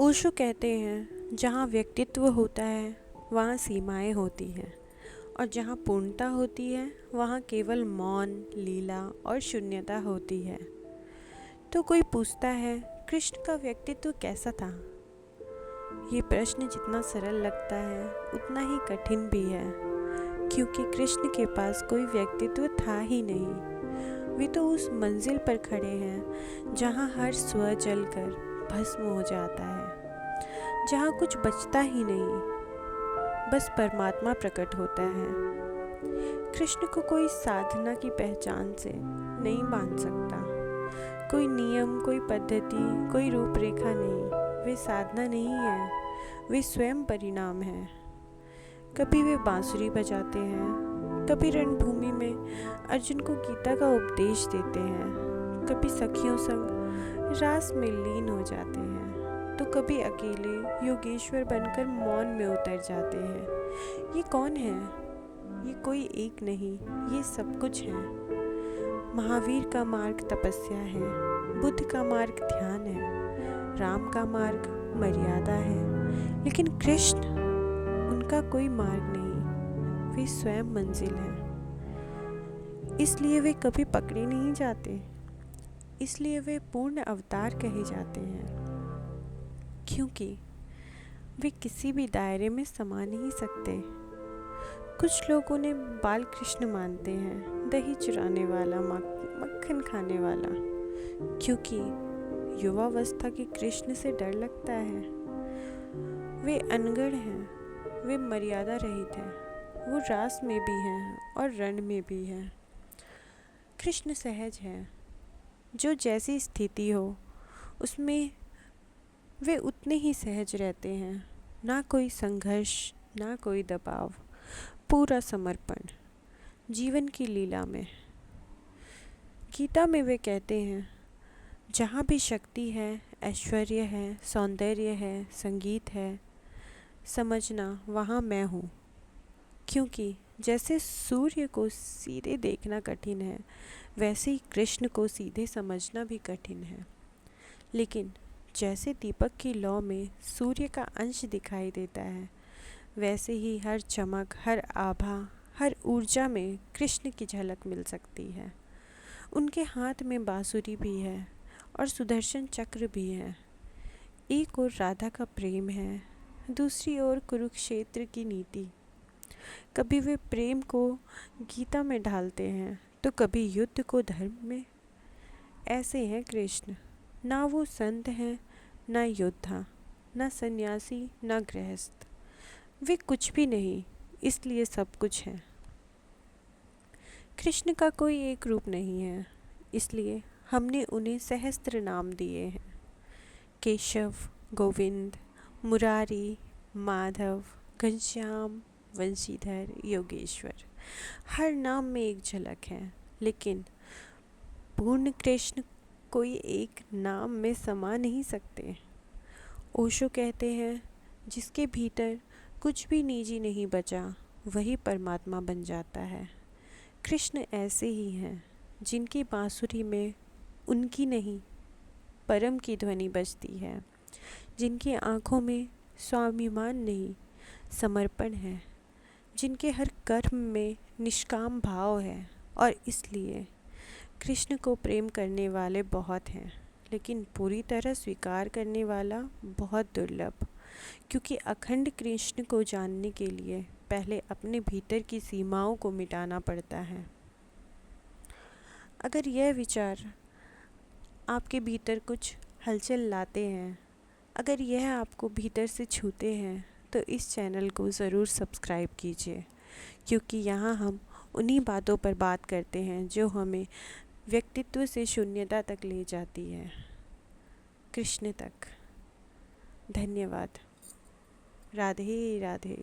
ओशो कहते हैं, जहाँ व्यक्तित्व होता है वहाँ सीमाएं होती हैं, और जहाँ पूर्णता होती है वहाँ केवल मौन, लीला और शून्यता होती है। तो कोई पूछता है, कृष्ण का व्यक्तित्व कैसा था? ये प्रश्न जितना सरल लगता है उतना ही कठिन भी है, क्योंकि कृष्ण के पास कोई व्यक्तित्व था ही नहीं। वे तो उस मंजिल पर खड़े हैं जहाँ हर स्वर जलकर भस्म हो जाता है, जहाँ कुछ बचता ही नहीं, बस परमात्मा प्रकट होता है। कृष्ण को कोई साधना की पहचान से नहीं बांध सकता। कोई नियम, कोई पद्धति, कोई रूपरेखा नहीं। वे साधना नहीं है, वे स्वयं परिणाम है। कभी वे बांसुरी बजाते हैं, कभी रणभूमि में अर्जुन को गीता का उपदेश देते हैं, कभी सखियों संग रास में लीन हो जाते हैं, तो कभी अकेले योगेश्वर बनकर मौन में उतर जाते हैं। ये कौन है? ये कोई एक नहीं, ये सब कुछ है। महावीर का मार्ग तपस्या है, बुद्ध का मार्ग ध्यान है, राम का मार्ग मर्यादा है, लेकिन कृष्ण, उनका कोई मार्ग नहीं, वे स्वयं मंजिल हैं। इसलिए वे कभी पकड़े नहीं जाते, इसलिए वे पूर्ण अवतार कहे जाते हैं, क्योंकि वे किसी भी दायरे में समा नहीं सकते। कुछ लोग उन्हें बाल कृष्ण मानते हैं, दही चुराने वाला, मक्खन खाने वाला, क्योंकि युवावस्था के कृष्ण से डर लगता है। वे अनगढ़ हैं, वे मर्यादा रहित हैं, वो रास में भी हैं और रण में भी हैं। कृष्ण सहज है, जो जैसी स्थिति हो उसमें वे उतने ही सहज रहते हैं। ना कोई संघर्ष, ना कोई दबाव, पूरा समर्पण जीवन की लीला में। गीता में वे कहते हैं, जहाँ भी शक्ति है, ऐश्वर्य है, सौंदर्य है, संगीत है, समझना वहाँ मैं हूँ। क्योंकि जैसे सूर्य को सीधे देखना कठिन है, वैसे ही कृष्ण को सीधे समझना भी कठिन है। लेकिन जैसे दीपक की लौ में सूर्य का अंश दिखाई देता है, वैसे ही हर चमक, हर आभा, हर ऊर्जा में कृष्ण की झलक मिल सकती है। उनके हाथ में बांसुरी भी है और सुदर्शन चक्र भी है। एक ओर राधा का प्रेम है, दूसरी ओर कुरुक्षेत्र की नीति। कभी वे प्रेम को गीता में ढालते हैं, तो कभी युद्ध को धर्म में। ऐसे हैं कृष्ण, ना वो संत हैं, ना योद्धा, ना सन्यासी, ना गृहस्थ। वे कुछ भी नहीं, इसलिए सब कुछ है। कृष्ण का कोई एक रूप नहीं है, इसलिए हमने उन्हें सहस्त्र नाम दिए हैं। केशव, गोविंद, मुरारी, माधव, घनश्याम, वंशीधर, योगेश्वर। हर नाम में एक झलक है, लेकिन पूर्ण कृष्ण कोई एक नाम में समा नहीं सकते। ओशो कहते हैं, जिसके भीतर कुछ भी निजी नहीं बचा, वही परमात्मा बन जाता है। कृष्ण ऐसे ही हैं, जिनकी बांसुरी में उनकी नहीं, परम की ध्वनि बजती है, जिनकी आँखों में स्वाभिमान नहीं, समर्पण है, जिनके हर कर्म में निष्काम भाव है। और इसलिए कृष्ण को प्रेम करने वाले बहुत हैं, लेकिन पूरी तरह स्वीकार करने वाला बहुत दुर्लभ, क्योंकि अखंड कृष्ण को जानने के लिए पहले अपने भीतर की सीमाओं को मिटाना पड़ता है। अगर यह विचार आपके भीतर कुछ हलचल लाते हैं, अगर यह आपको भीतर से छूते हैं, तो इस चैनल को ज़रूर सब्सक्राइब कीजिए, क्योंकि यहाँ हम उन्हीं बातों पर बात करते हैं जो हमें व्यक्तित्व से शून्यता तक ले जाती है, कृष्ण तक। धन्यवाद। राधे राधे।